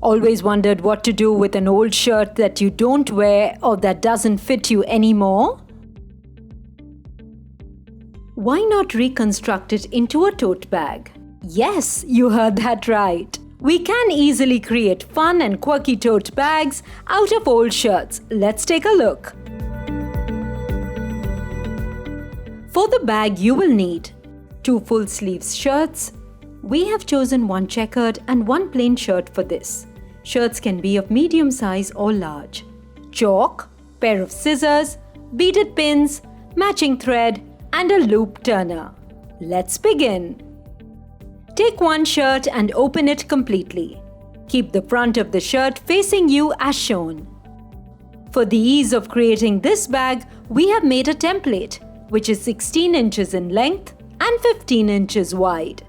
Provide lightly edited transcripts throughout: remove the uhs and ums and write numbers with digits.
Always wondered what to do with an old shirt that you don't wear or that doesn't fit you anymore? Why not reconstruct it into a tote bag? Yes, you heard that right. We can easily create fun and quirky tote bags out of old shirts. Let's take a look. For the bag, you will need 2 full sleeves shirts. We have chosen one checkered and one plain shirt for this. Shirts can be of medium size or large. Chalk, pair of scissors, beaded pins, matching thread, and a loop turner. Let's begin. Take one shirt and open it completely. Keep the front of the shirt facing you as shown. For the ease of creating this bag, we have made a template, which is 16 inches in length and 15 inches wide.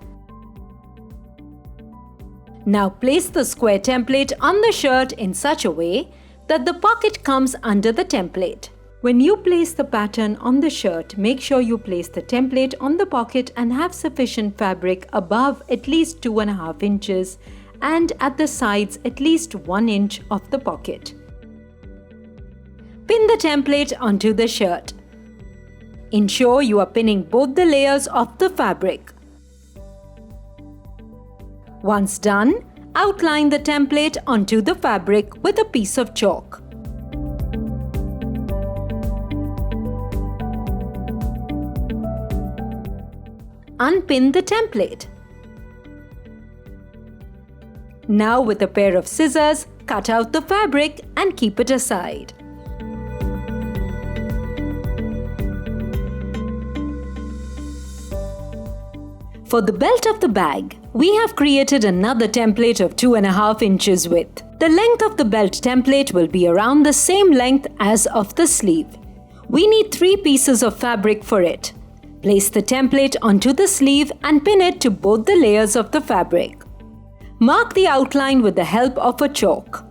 Now place the square template on the shirt in such a way that the pocket comes under the template. When you place the pattern on the shirt, make sure you place the template on the pocket and have sufficient fabric above at least 2.5 inches and at the sides at least 1 inch of the pocket. Pin the template onto the shirt. Ensure you are pinning both the layers of the fabric. Once done, outline the template onto the fabric with a piece of chalk. Unpin the template. Now with a pair of scissors, cut out the fabric and keep it aside. For the belt of the bag, we have created another template of 2.5 inches width. The length of the belt template will be around the same length as of the sleeve. We need 3 pieces of fabric for it. Place the template onto the sleeve and pin it to both the layers of the fabric. Mark the outline with the help of a chalk.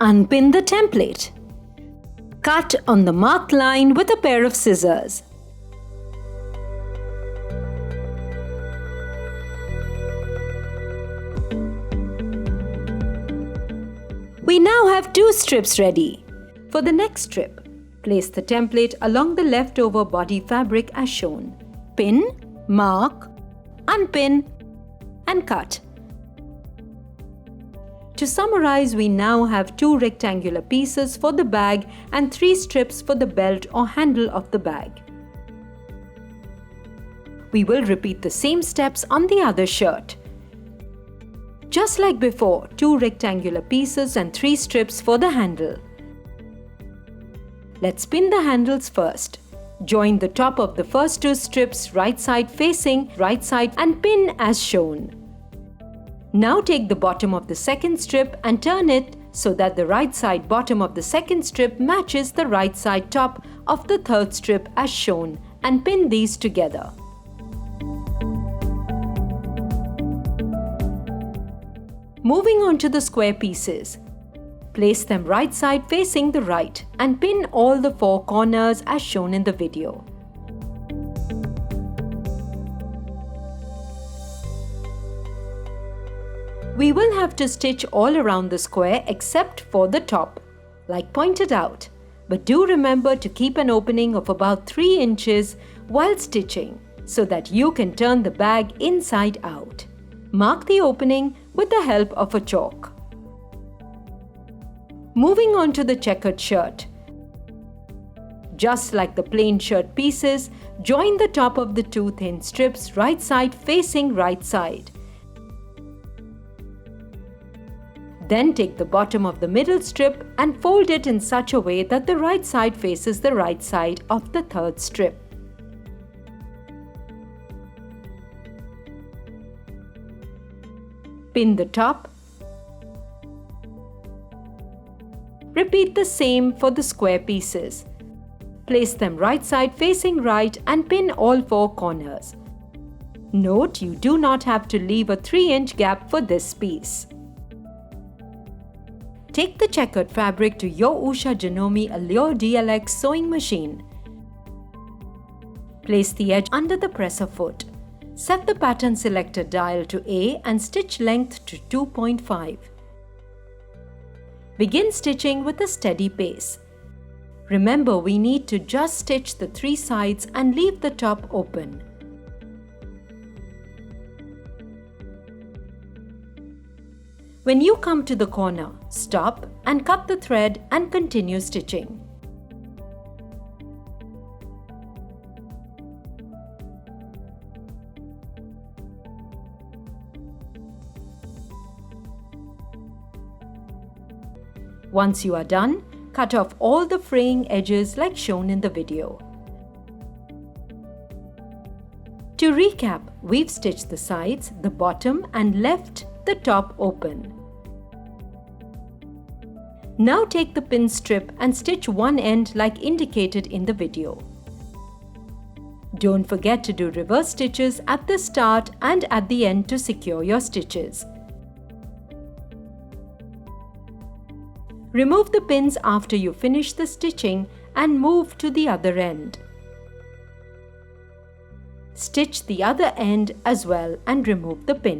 Unpin the template. Cut on the marked line with a pair of scissors. We now have 2 strips ready. For the next strip, place the template along the leftover body fabric as shown. Pin, mark, unpin, and cut. To summarize, we now have 2 rectangular pieces for the bag and 3 strips for the belt or handle of the bag. We will repeat the same steps on the other shirt. Just like before, 2 rectangular pieces and 3 strips for the handle. Let's pin the handles first. Join the top of the first 2 strips right side facing right side and pin as shown. Now take the bottom of the second strip and turn it so that the right side bottom of the second strip matches the right side top of the third strip as shown and pin these together. Moving on to the square pieces. Place them right side facing the right and pin all the 4 corners as shown in the video. We will have to stitch all around the square except for the top, like pointed out. But do remember to keep an opening of about 3 inches while stitching so that you can turn the bag inside out. Mark the opening with the help of a chalk. Moving on to the checkered shirt. Just like the plain shirt pieces, join the top of the 2 thin strips right side facing right side. Then take the bottom of the middle strip and fold it in such a way that the right side faces the right side of the third strip. Pin the top. Repeat the same for the square pieces. Place them right side facing right and pin all 4 corners. Note you do not have to leave a 3-inch gap for this piece. Take the checkered fabric to your Usha Janome Allure DLX sewing machine. Place the edge under the presser foot. Set the pattern selector dial to A and stitch length to 2.5. Begin stitching with a steady pace. Remember, we need to just stitch the 3 sides and leave the top open. When you come to the corner, stop and cut the thread and continue stitching. Once you are done, cut off all the fraying edges like shown in the video. To recap, we've stitched the sides, the bottom and left the top open. Now take the pin strip and stitch one end like indicated in the video. Don't forget to do reverse stitches at the start and at the end to secure your stitches. Remove the pins after you finish the stitching and move to the other end. Stitch the other end as well and remove the pin.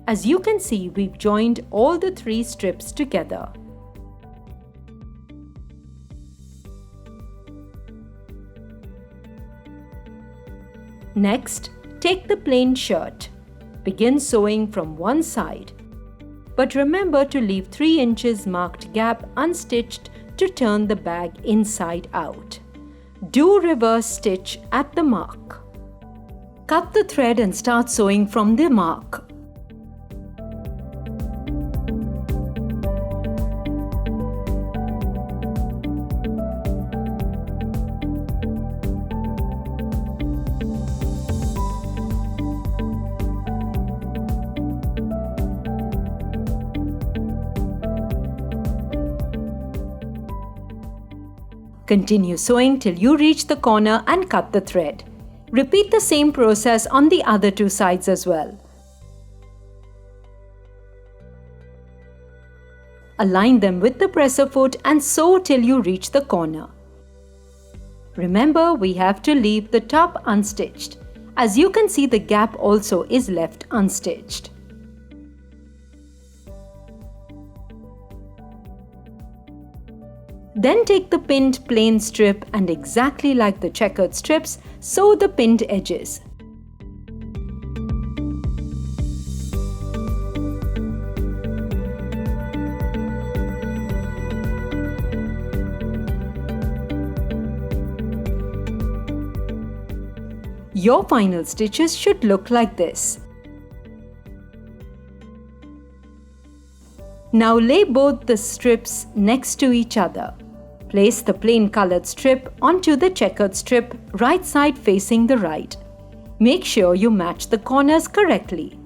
As you can see, we've joined all the 3 strips together. Next, take the plain shirt. Begin sewing from one side. But remember to leave 3 inches marked gap unstitched to turn the bag inside out. Do reverse stitch at the mark. Cut the thread and start sewing from the mark. Continue sewing till you reach the corner and cut the thread. Repeat the same process on the other 2 sides as well. Align them with the presser foot and sew till you reach the corner. Remember, we have to leave the top unstitched. As you can see, the gap also is left unstitched. Then take the pinned plain strip and exactly like the checkered strips, sew the pinned edges. Your final stitches should look like this. Now lay both the strips next to each other. Place the plain colored strip onto the checkered strip, right side facing the right. Make sure you match the corners correctly.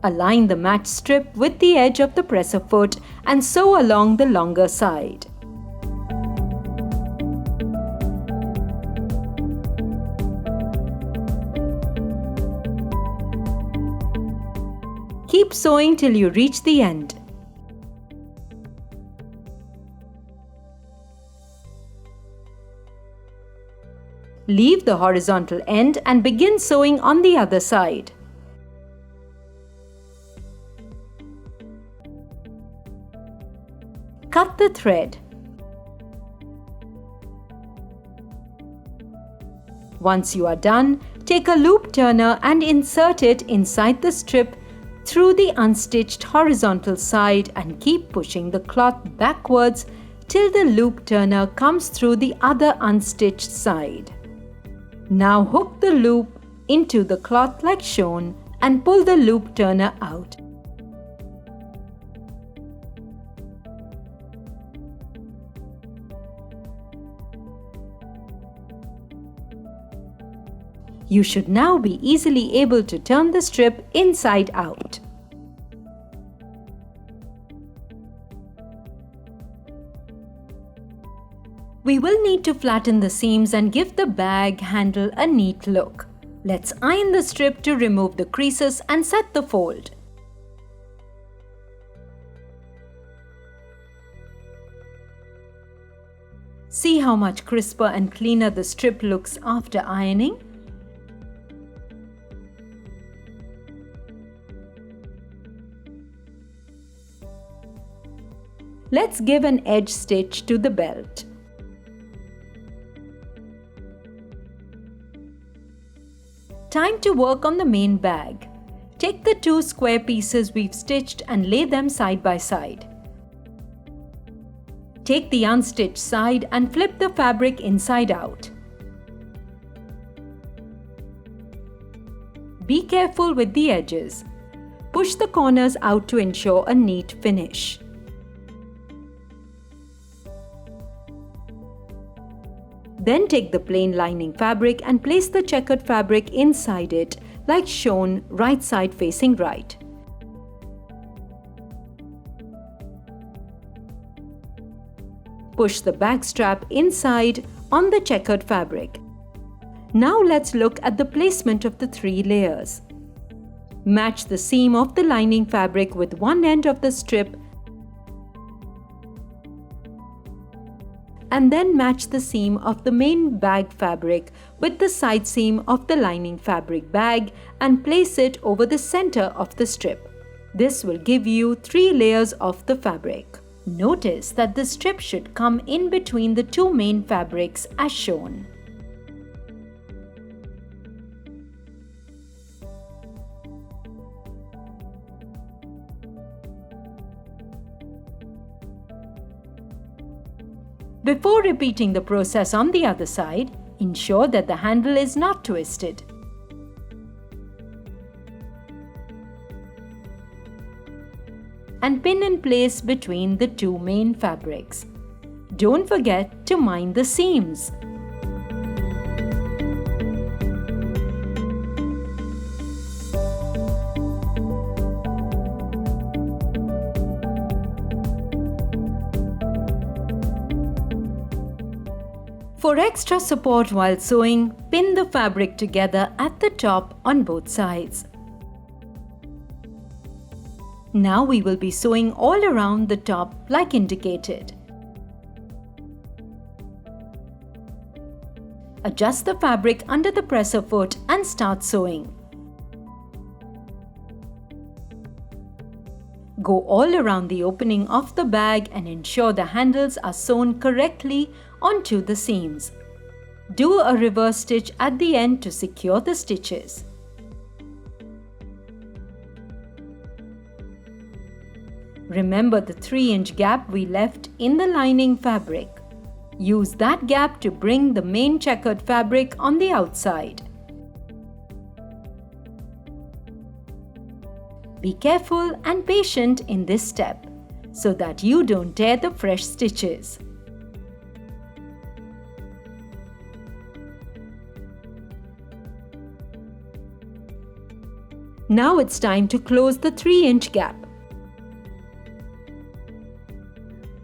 Align the matched strip with the edge of the presser foot and sew along the longer side. Keep sewing till you reach the end. Leave the horizontal end and begin sewing on the other side. Cut the thread. Once you are done, take a loop turner and insert it inside the strip through the unstitched horizontal side and keep pushing the cloth backwards till the loop turner comes through the other unstitched side. Now hook the loop into the cloth like shown and pull the loop turner out. You should now be easily able to turn the strip inside out. We will need to flatten the seams and give the bag handle a neat look. Let's iron the strip to remove the creases and set the fold. See how much crisper and cleaner the strip looks after ironing? Let's give an edge stitch to the belt. Time to work on the main bag. Take the two square pieces we've stitched and lay them side by side. Take the unstitched side and flip the fabric inside out. Be careful with the edges. Push the corners out to ensure a neat finish. Then take the plain lining fabric and place the checkered fabric inside it, like shown, right side facing right. Push the bag strap inside on the checkered fabric. Now let's look at the placement of the 3 layers. Match the seam of the lining fabric with one end of the strip and then match the seam of the main bag fabric with the side seam of the lining fabric bag and place it over the center of the strip. This will give you 3 layers of the fabric. Notice that the strip should come in between the 2 main fabrics as shown. Before repeating the process on the other side, ensure that the handle is not twisted. And pin in place between the 2 main fabrics. Don't forget to mind the seams. For extra support while sewing, pin the fabric together at the top on both sides. Now we will be sewing all around the top like indicated. Adjust the fabric under the presser foot and start sewing. Go all around the opening of the bag and ensure the handles are sewn correctly onto the seams. Do a reverse stitch at the end to secure the stitches. Remember the 3-inch gap we left in the lining fabric. Use that gap to bring the main checkered fabric on the outside. Be careful and patient in this step so that you don't tear the fresh stitches. Now it's time to close the 3-inch gap.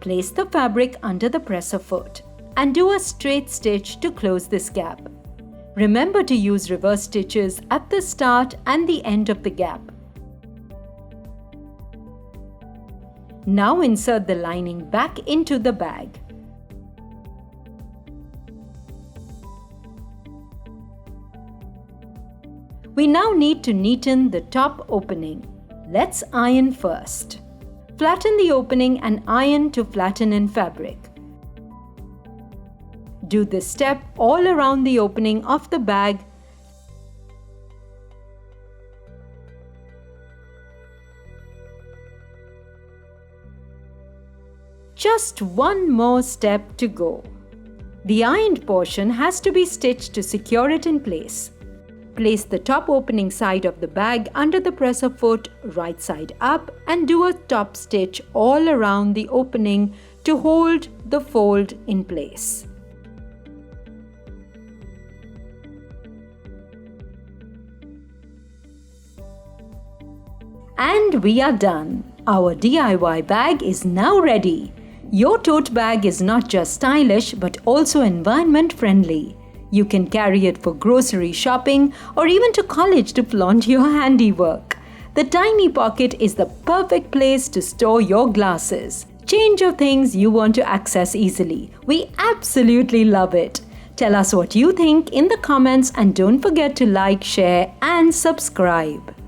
Place the fabric under the presser foot and do a straight stitch to close this gap. Remember to use reverse stitches at the start and the end of the gap. Now insert the lining back into the bag. We now need to neaten the top opening. Let's iron first. Flatten the opening and iron to flatten in fabric. Do this step all around the opening of the bag. Just one more step to go. The ironed portion has to be stitched to secure it in place. Place the top opening side of the bag under the presser foot right side up and do a top stitch all around the opening to hold the fold in place. And we are done. Our DIY bag is now ready. Your tote bag is not just stylish but also environment friendly. You can carry it for grocery shopping or even to college to flaunt your handiwork. The tiny pocket is the perfect place to store your glasses. change of things you want to access easily. We absolutely love it. Tell us what you think in the comments and don't forget to like, share and subscribe.